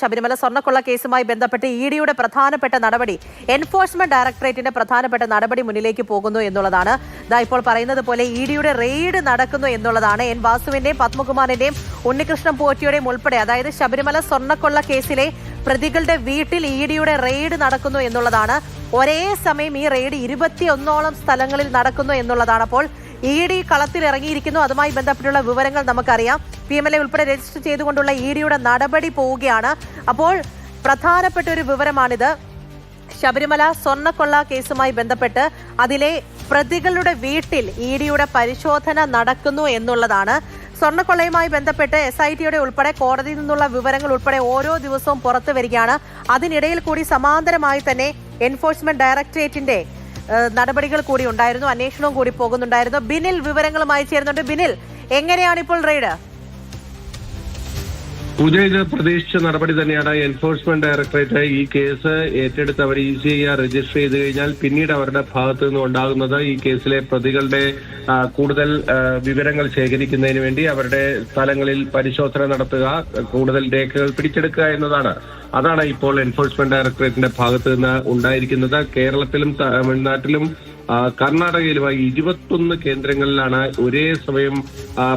ശബരിമല സ്വർണ്ണക്കൊള്ള കേസുമായി ബന്ധപ്പെട്ട് ഇഡിയുടെ പ്രധാനപ്പെട്ട നടപടി, എൻഫോഴ്സ്മെന്റ് ഡയറക്ടറേറ്റിന്റെ പ്രധാനപ്പെട്ട നടപടി മുന്നിലേക്ക് പോകുന്നു എന്നുള്ളതാണ്. ഇപ്പോൾ പറയുന്നത് പോലെ ഇഡിയുടെ റെയ്ഡ് നടക്കുന്നു എന്നുള്ളതാണ്. എൻ വാസുവിന്റെയും പത്മകുമാറിന്റെയും ഉണ്ണികൃഷ്ണൻ പോറ്റിയുടെയും ഉൾപ്പെടെ, അതായത് ശബരിമല സ്വർണ്ണക്കൊള്ള കേസിലെ പ്രതികളുടെ വീട്ടിൽ ഇഡിയുടെ റെയ്ഡ് നടക്കുന്നു എന്നുള്ളതാണ്. ഒരേ സമയം ഈ റെയ്ഡ് 21ഓളം സ്ഥലങ്ങളിൽ നടക്കുന്നു എന്നുള്ളതാണ്. അപ്പോൾ ഇഡി കളത്തിലിറങ്ങിയിരിക്കുന്നു. അതുമായി ബന്ധപ്പെട്ടുള്ള വിവരങ്ങൾ നമുക്കറിയാം. PMLA ഉൾപ്പെടെ രജിസ്റ്റർ ചെയ്തുകൊണ്ടുള്ള ഇഡിയുടെ നടപടി പോവുകയാണ്. അപ്പോൾ പ്രധാനപ്പെട്ട ഒരു വിവരമാണിത്. ശബരിമല സ്വർണ്ണക്കൊള്ള കേസുമായി ബന്ധപ്പെട്ട് അതിലെ പ്രതികളുടെ വീട്ടിൽ ഇഡിയുടെ പരിശോധന നടക്കുന്നു എന്നുള്ളതാണ്. സ്വർണ്ണക്കൊള്ളയുമായി ബന്ധപ്പെട്ട് SITയുടെ ഉൾപ്പെടെ കോടതിയിൽ നിന്നുള്ള വിവരങ്ങൾ ഉൾപ്പെടെ ഓരോ ദിവസവും പുറത്തു വരികയാണ്. അതിനിടയിൽ കൂടി സമാന്തരമായി തന്നെ എൻഫോഴ്സ്മെന്റ് ഡയറക്ടറേറ്റിന്റെ നടപടികൾ കൂടി ഉണ്ടായിരുന്നു, അന്വേഷണവും കൂടി പോകുന്നുണ്ടായിരുന്നു. ബിനിൽ വിവരങ്ങളുമായി ചേരുന്നുണ്ട്. ബിനിൽ, എങ്ങനെയാണ് ഇപ്പോൾ റെയ്ഡ്? പൂജ, ഇത് പ്രതീക്ഷിച്ച നടപടി തന്നെയാണ്. എൻഫോഴ്സ്മെന്റ് ഡയറക്ടറേറ്റ് ഈ കേസ് ഏറ്റെടുത്ത് അവർ ECIR രജിസ്റ്റർ ചെയ്ത് കഴിഞ്ഞാൽ പിന്നീട് അവരുടെ ഭാഗത്തു നിന്ന് ഉണ്ടാകുന്നത് ഈ കേസിലെ പ്രതികളുടെ കൂടുതൽ വിവരങ്ങൾ ശേഖരിക്കുന്നതിന് വേണ്ടി അവരുടെ സ്ഥലങ്ങളിൽ പരിശോധന നടത്തുക, കൂടുതൽ രേഖകൾ പിടിച്ചെടുക്കുക എന്നതാണ്. അതാണ് ഇപ്പോൾ എൻഫോഴ്സ്മെന്റ് ഡയറക്ടറേറ്റിന്റെ ഭാഗത്ത് നിന്ന് ഉണ്ടായിരിക്കുന്നത്. കേരളത്തിലും തമിഴ്നാട്ടിലും കർണാടകയിലുമായി 21 കേന്ദ്രങ്ങളിലാണ് ഒരേ സമയം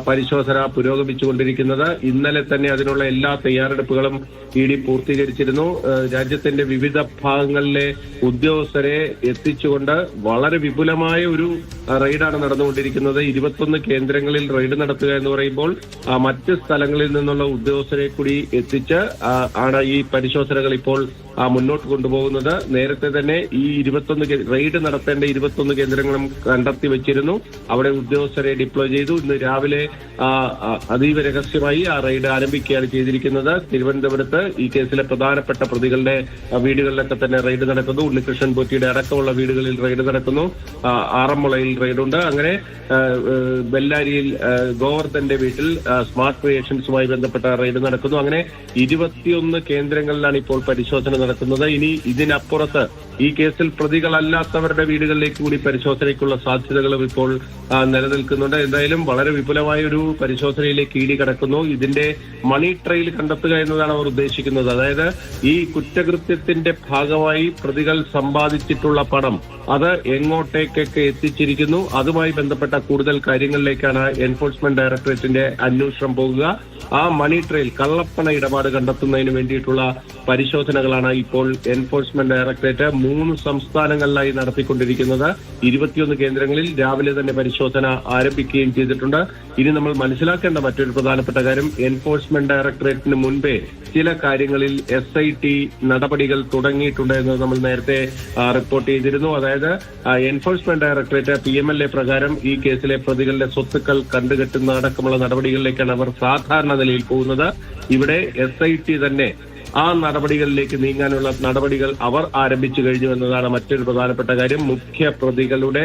പരിശോധന പുരോഗമിച്ചുകൊണ്ടിരിക്കുന്നത്. ഇന്നലെ തന്നെ അതിനുള്ള എല്ലാ തയ്യാറെടുപ്പുകളും ED പൂർത്തീകരിച്ചിരുന്നു. രാജ്യത്തിന്റെ വിവിധ ഭാഗങ്ങളിലെ ഉദ്യോഗസ്ഥരെ എത്തിച്ചുകൊണ്ട് വളരെ വിപുലമായ ഒരു റെയ്ഡാണ് നടന്നുകൊണ്ടിരിക്കുന്നത്. 21 കേന്ദ്രങ്ങളിൽ റെയ്ഡ് നടത്തുക എന്ന് പറയുമ്പോൾ മറ്റ് സ്ഥലങ്ങളിൽ നിന്നുള്ള ഉദ്യോഗസ്ഥരെ കൂടി എത്തിച്ച് ആണ് ഈ പരിശോധനകൾ ഇപ്പോൾ മുന്നോട്ട് കൊണ്ടുപോകുന്നത്. നേരത്തെ തന്നെ ഈ 21 റെയ്ഡ് നടത്തേണ്ട 21 കേന്ദ്രങ്ങളും കണ്ടെത്തി വെച്ചിരുന്നു. അവിടെ ഉദ്യോഗസ്ഥരെ ഡിപ്ലോയ് ചെയ്തു. ഇന്ന് രാവിലെ അതീവ രഹസ്യമായി ആ റെയ്ഡ് ആരംഭിക്കുകയാണ് ചെയ്തിരിക്കുന്നത്. തിരുവനന്തപുരത്ത് ഈ കേസിലെ പ്രധാനപ്പെട്ട പ്രതികളുടെ വീടുകളിലൊക്കെ തന്നെ റെയ്ഡ് നടക്കുന്നു. ഉണ്ണികൃഷ്ണൻ പോറ്റിയുടെ അടക്കമുള്ള വീടുകളിൽ റെയ്ഡ് നടക്കുന്നു. ആറന്മുളയിൽ റെയ്ഡുണ്ട്. അങ്ങനെ ബെല്ലാരിയിൽ ഗോവർദ്ധന്റെ വീട്ടിൽ സ്മാർട്ട് ക്രിയേഷൻസുമായി ബന്ധപ്പെട്ട റെയ്ഡ് നടക്കുന്നു. അങ്ങനെ 21 കേന്ദ്രങ്ങളിലാണ് ഇപ്പോൾ പരിശോധന നടക്കുന്നത്. ഇനി ഇതിനപ്പുറത്ത് ഈ കേസിൽ പ്രതികളല്ലാത്തവരുടെ വീടുകളിലേക്ക് കൂടി പരിശോധനയ്ക്കുള്ള സാധ്യതകളും ഇപ്പോൾ നിലനിൽക്കുന്നുണ്ട്. എന്തായാലും വളരെ വിപുലമായ ഒരു പരിശോധനയിലേക്ക് ED കടക്കുന്നു. ഇതിന്റെ മണി ട്രെയിൽ കണ്ടെത്തുക എന്നതാണ് അവർ ഉദ്ദേശിക്കുന്നത്. അതായത് ഈ കുറ്റകൃത്യത്തിന്റെ ഭാഗമായി പ്രതികൾ സമ്പാദിച്ചിട്ടുള്ള പണം അത് എങ്ങോട്ടേക്കൊക്കെ എത്തിച്ചിരിക്കുന്നു, അതുമായി ബന്ധപ്പെട്ട കൂടുതൽ കാര്യങ്ങളിലേക്കാണ് എൻഫോഴ്സ്മെന്റ് ഡയറക്ടറേറ്റിന്റെ അന്വേഷണം പോകുക. ആ മണി ട്രെയിൽ, കള്ളപ്പണ ഇടപാട് കണ്ടെത്തുന്നതിന് വേണ്ടിയിട്ടുള്ള പരിശോധനകളാണ് ഇപ്പോൾ എൻഫോഴ്സ്മെന്റ് ഡയറക്ടറേറ്റ് 3 സംസ്ഥാനങ്ങളിലായി നടത്തിക്കൊണ്ടിരിക്കുന്നത്. 21 കേന്ദ്രങ്ങളിൽ രാവിലെ തന്നെ പരിശോധന ആരംഭിക്കുകയും ചെയ്തിട്ടുണ്ട്. ഇനി നമ്മൾ മനസ്സിലാക്കേണ്ട മറ്റൊരു പ്രധാനപ്പെട്ട കാര്യം, എൻഫോഴ്സ്മെന്റ് ഡയറക്ടറേറ്റിന് മുൻപേ ചില കാര്യങ്ങളിൽ SIT നടപടികൾ തുടങ്ങിയിട്ടുണ്ട് എന്ന് നമ്മൾ നേരത്തെ റിപ്പോർട്ട് ചെയ്തിരുന്നു. അതായത് എൻഫോഴ്സ്മെന്റ് ഡയറക്ടറേറ്റ് PMLA പ്രകാരം ഈ കേസിലെ പ്രതികളുടെ സ്വത്തുക്കൾ കണ്ടുകെട്ടുന്ന അടക്കമുള്ള നടപടികളിലേക്കാണ് അവർ സാധാരണ നിലയിൽ പോകുന്നത്. ഇവിടെ SIT തന്നെ ആ നടപടികളിലേക്ക് നീങ്ങാനുള്ള നടപടികൾ അവർ ആരംഭിച്ചു കഴിഞ്ഞു എന്നതാണ് മറ്റൊരു പ്രധാനപ്പെട്ട കാര്യം. മുഖ്യ പ്രതികളുടെ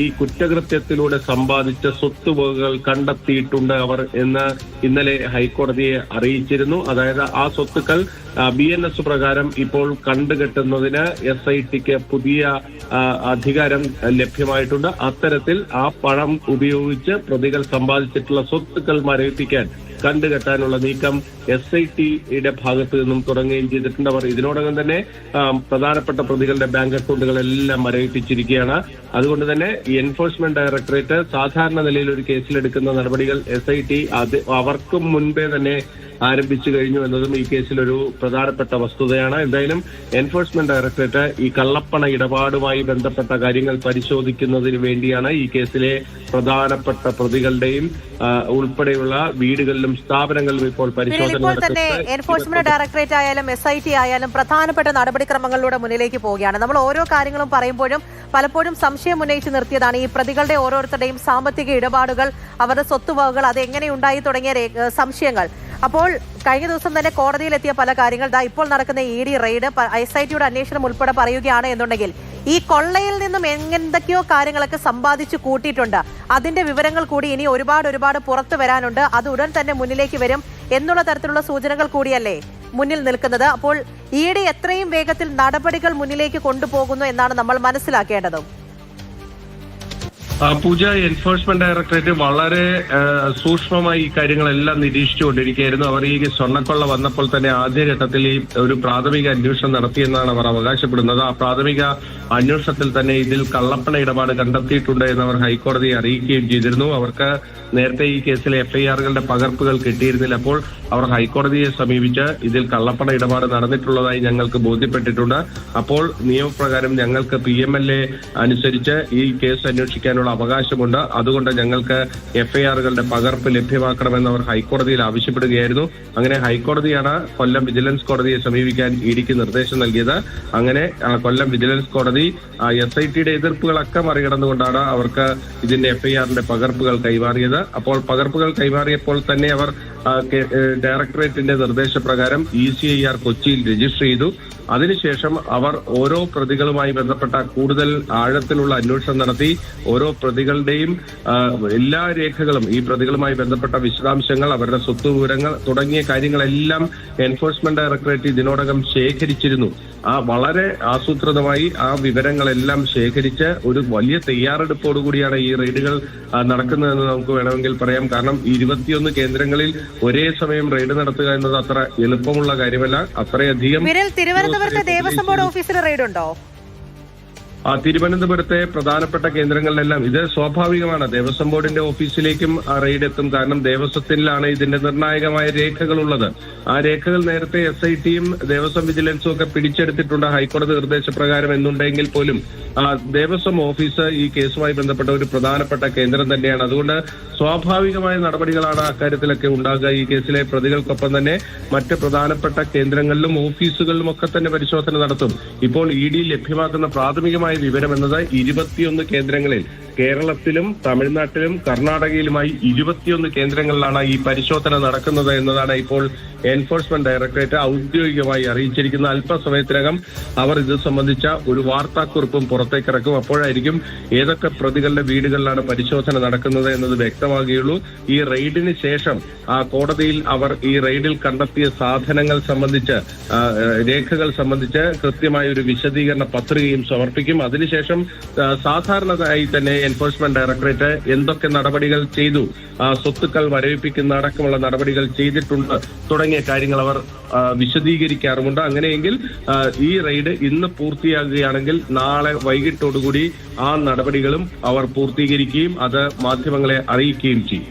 ഈ കുറ്റകൃത്യത്തിലൂടെ സമ്പാദിച്ച സ്വത്തുവകകൾ കണ്ടെത്തിയിട്ടുണ്ട് അവർ എന്ന് ഇന്നലെ ഹൈക്കോടതിയെ അറിയിച്ചിരുന്നു. അതായത് ആ സ്വത്തുക്കൾ BNS പ്രകാരം ഇപ്പോൾ കണ്ടുകെട്ടുന്നതിന് SITക്ക് പുതിയ അധികാരം ലഭ്യമായിട്ടുണ്ട്. അത്തരത്തിൽ ആ പണം ഉപയോഗിച്ച് പ്രതികൾ സമ്പാദിച്ചിട്ടുള്ള സ്വത്തുക്കൾ മരവിപ്പിക്കാൻ, കണ്ടുകെട്ടാനുള്ള നീക്കം SITയുടെ ഭാഗത്തു നിന്നും തുടങ്ങുകയും ചെയ്തിട്ടുണ്ട്. അവർ ഇതിനോടകം തന്നെ പ്രധാനപ്പെട്ട പ്രതികളുടെ ബാങ്ക് അക്കൗണ്ടുകളെല്ലാം മരവിപ്പിച്ചിരിക്കുകയാണ്. അതുകൊണ്ട് തന്നെ ഈ എൻഫോഴ്സ്മെന്റ് ഡയറക്ടറേറ്റ് സാധാരണ നിലയിൽ ഒരു കേസിലെടുക്കുന്ന നടപടികൾ SIT അവർക്കും മുൻപേ തന്നെ ആരംഭിച്ചു കഴിഞ്ഞു എന്നതും ഈ കേസിലൊരു പ്രധാനപ്പെട്ട വസ്തുതയാണ്. എന്തായാലും എൻഫോഴ്സ്മെന്റ് ഡയറക്ടറേറ്റ് ഈ കള്ളപ്പണ ഇടപാടുമായി ബന്ധപ്പെട്ട കാര്യങ്ങൾ പരിശോധിക്കുന്നതിന് വേണ്ടിയാണ് ഈ കേസിലെ പ്രധാനപ്പെട്ട പ്രതികളുടെയും ഉൾപ്പെടെയുള്ള വീടുകളിലും സ്ഥാപനങ്ങളിലും ഇപ്പോൾ പരിശോധന തന്നെ എൻഫോഴ്സ്മെന്റ് ഡയറക്ടറേറ്റ് ആയാലും SIT ആയാലും പ്രധാനപ്പെട്ട നടപടിക്രമങ്ങളിലൂടെ മുന്നിലേക്ക് പോവുകയാണ്. നമ്മൾ ഓരോ കാര്യങ്ങളും പറയുമ്പോഴും പലപ്പോഴും സംശയം ഉന്നയിച്ച് നിർത്തിയതാണ് ഈ പ്രതികളുടെ ഓരോരുത്തരുടെയും സാമ്പത്തിക ഇടപാടുകൾ, അവരുടെ സ്വത്തുവകകൾ, അത് എങ്ങനെയുണ്ടായി തുടങ്ങിയ സംശയങ്ങൾ. അപ്പോൾ കഴിഞ്ഞ ദിവസം തന്നെ കോടതിയിലെത്തിയ പല കാര്യങ്ങൾ, ഇപ്പോൾ നടക്കുന്ന ED റെയ്ഡ്, SITയുടെ അന്വേഷണം ഉൾപ്പെടെ പറയുകയാണ് എന്നുണ്ടെങ്കിൽ ഈ കൊള്ളയിൽ നിന്നും എന്തൊക്കെയോ കാര്യങ്ങളൊക്കെ സമ്പാദിച്ചു കൂട്ടിയിട്ടുണ്ട്. അതിന്റെ വിവരങ്ങൾ കൂടി ഇനി ഒരുപാട് പുറത്തു വരാനുണ്ട്. അത് ഉടൻ തന്നെ മുന്നിലേക്ക് വരും എന്നുള്ള തരത്തിലുള്ള സൂചനകൾ കൂടിയല്ലേ മുന്നിൽ നിൽക്കുന്നത്. അപ്പോൾ ED എത്രയും വേഗത്തിൽ നടപടികൾ മുന്നിലേക്ക് കൊണ്ടുപോകുന്നു എന്നാണ് നമ്മൾ മനസ്സിലാക്കേണ്ടത്. പൂജ, എൻഫോഴ്സ്മെന്റ് ഡയറക്ടറേറ്റ് വളരെ സൂക്ഷ്മമായി ഈ കാര്യങ്ങളെല്ലാം നിരീക്ഷിച്ചുകൊണ്ടിരിക്കുകയായിരുന്നു. അവർ ഈ സ്വർണ്ണക്കൊള്ള വന്നപ്പോൾ തന്നെ ആദ്യഘട്ടത്തിൽ ഈ ഒരു പ്രാഥമിക അന്വേഷണം നടത്തിയെന്നാണ് അവർ അവകാശപ്പെടുന്നത്. ആ പ്രാഥമിക അന്വേഷണത്തിൽ തന്നെ ഇതിൽ കള്ളപ്പണ ഇടപാട് കണ്ടെത്തിയിട്ടുണ്ട് എന്ന് അവർ ഹൈക്കോടതിയെ അറിയിക്കുകയും ചെയ്തിരുന്നു. അവർക്ക് നേരത്തെ ഈ കേസിലെ എഫ്ഐആറുകളുടെ പകർപ്പുകൾ കിട്ടിയിരുന്നില്ല. അപ്പോൾ അവർ ഹൈക്കോടതിയെ സമീപിച്ച് ഇതിൽ കള്ളപ്പണ ഇടപാട് നടന്നിട്ടുള്ളതായി ഞങ്ങൾക്ക് ബോധ്യപ്പെട്ടിട്ടുണ്ട്. അപ്പോൾ നിയമപ്രകാരം ഞങ്ങൾക്ക് PMLA അനുസരിച്ച് ഈ കേസ് അന്വേഷിക്കാനുള്ള അവകാശമുണ്ട്. അതുകൊണ്ട് ഞങ്ങൾക്ക് എഫ്ഐആറുകളുടെ പകർപ്പ് ലഭ്യമാക്കണമെന്ന് അവർ ഹൈക്കോടതിയിൽ ആവശ്യപ്പെടുകയായിരുന്നു. അങ്ങനെ ഹൈക്കോടതിയാണ് കൊല്ലം വിജിലൻസ് കോടതിയെ സമീപിക്കാൻ ഇഡിക്ക് നിർദ്ദേശം നൽകിയത്. അങ്ങനെ കൊല്ലം വിജിലൻസ് കോടതി SITയുടെ എതിർപ്പുകളൊക്കെ മറികടന്നുകൊണ്ടാണ് അവർക്ക് ഇതിന്റെ എഫ്ഐആറിന്റെ പകർപ്പുകൾ കൈമാറിയത്. അപ്പോൾ പകർപ്പുകൾ കൈമാറിയപ്പോൾ തന്നെ അവർ ഡയറക്ടറേറ്റിന്റെ നിർദ്ദേശപ്രകാരം ECIR കൊച്ചിയിൽ രജിസ്റ്റർ ചെയ്തു. അതിനുശേഷം അവർ ഓരോ പ്രതികളുമായി ബന്ധപ്പെട്ട കൂടുതൽ ആഴത്തിലുള്ള അന്വേഷണം നടത്തി. ഓരോ പ്രതികളുടെയും എല്ലാ രേഖകളും, ഈ പ്രതികളുമായി ബന്ധപ്പെട്ട വിശദാംശങ്ങൾ, അവരുടെ സ്വത്ത് വിവരങ്ങൾ തുടങ്ങിയ കാര്യങ്ങളെല്ലാം എൻഫോഴ്സ്മെന്റ് ഡയറക്ടറേറ്റ് ഇതിനോടകം ശേഖരിച്ചിരുന്നു. വളരെ ആസൂത്രിതമായി ആ വിവരങ്ങളെല്ലാം ശേഖരിച്ച് ഒരു വലിയ തയ്യാറെടുപ്പോടുകൂടിയാണ് ഈ റെയ്ഡുകൾ നടക്കുന്നതെന്ന് നമുക്ക് വേണമെങ്കിൽ പറയാം. കാരണം 21 കേന്ദ്രങ്ങളിൽ ഒരേ സമയം റെയ്ഡ് നടത്തുക എന്നത് അത്ര എളുപ്പമുള്ള കാര്യമല്ല. അത്രയധികം. തിരുവനന്തപുരത്തെ ദേവസ്വം ബോർഡ് ഓഫീസിൽ റെയ്ഡ് ഉണ്ടോ? തിരുവനന്തപുരത്തെ പ്രധാനപ്പെട്ട കേന്ദ്രങ്ങളിലെല്ലാം ഇത് സ്വാഭാവികമാണ്. ദേവസ്വം ബോർഡിന്റെ ഓഫീസിലേക്കും റെയ്ഡ് എത്തും. കാരണം ദേവസ്വത്തിലാണ് ഇതിന്റെ നിർണായകമായ രേഖകളുള്ളത്. ആ രേഖകൾ നേരത്തെ SITയും ദേവസ്വം വിജിലൻസും ഒക്കെ പിടിച്ചെടുത്തിട്ടുണ്ട് ഹൈക്കോടതി നിർദ്ദേശപ്രകാരം എന്നുണ്ടെങ്കിൽ പോലും ദേവസ്വം ഓഫീസ് ഈ കേസുമായി ബന്ധപ്പെട്ട ഒരു പ്രധാനപ്പെട്ട കേന്ദ്രം തന്നെയാണ്. അതുകൊണ്ട് സ്വാഭാവികമായ നടപടികളാണ് അക്കാര്യത്തിലൊക്കെ ഉണ്ടാകുക. ഈ കേസിലെ പ്രതികൾക്കൊപ്പം തന്നെ മറ്റ് പ്രധാനപ്പെട്ട കേന്ദ്രങ്ങളിലും ഓഫീസുകളിലും ഒക്കെ തന്നെ പരിശോധന നടത്തും. ഇപ്പോൾ ED ലഭ്യമാക്കുന്ന പ്രാഥമികമായ വിവരം എന്നത് 21 കേന്ദ്രങ്ങളിൽ, കേരളത്തിലും തമിഴ്നാട്ടിലും കർണാടകയിലുമായി 21 കേന്ദ്രങ്ങളിലാണ് ഈ പരിശോധന നടക്കുന്നത് എന്നതാണ് ഇപ്പോൾ എൻഫോഴ്സ്മെന്റ് ഡയറക്ടറേറ്റ് ഔദ്യോഗികമായി അറിയിച്ചിരിക്കുന്ന. അല്പസമയത്തിനകം അവർ ഇത് സംബന്ധിച്ച ഒരു വാർത്താക്കുറിപ്പും പുറത്തേക്കിറക്കും. അപ്പോഴായിരിക്കും ഏതൊക്കെ പ്രതികളുടെ വീടുകളിലാണ് പരിശോധന നടക്കുന്നത് എന്നത് വ്യക്തമാകുകയുള്ളൂ. ഈ റെയ്ഡിന് ശേഷം കോടതിയിൽ അവർ ഈ റെയ്ഡിൽ കണ്ടെത്തിയ സാധനങ്ങൾ സംബന്ധിച്ച്, രേഖകൾ സംബന്ധിച്ച് കൃത്യമായ ഒരു വിശദീകരണ പത്രികയും സമർപ്പിക്കും. അതിനുശേഷം സാധാരണയായി തന്നെ എൻഫോഴ്സ്മെന്റ് ഡയറക്ടറേറ്റ് എന്തൊക്കെ നടപടികൾ ചെയ്തു, സ്വത്തുക്കൾ മരവിപ്പിക്കുന്ന അടക്കമുള്ള നടപടികൾ ചെയ്തിട്ടുണ്ട് തുടങ്ങിയ കാര്യങ്ങൾ അവർ വിശദീകരിക്കാറുമുണ്ട്. അങ്ങനെയെങ്കിൽ ഈ റെയ്ഡ് ഇന്ന് പൂർത്തിയാകുകയാണെങ്കിൽ നാളെ വൈകിട്ടോടുകൂടി ആ നടപടികളും അവർ പൂർത്തീകരിക്കുകയും അത് മാധ്യമങ്ങളെ അറിയിക്കുകയും ചെയ്യും.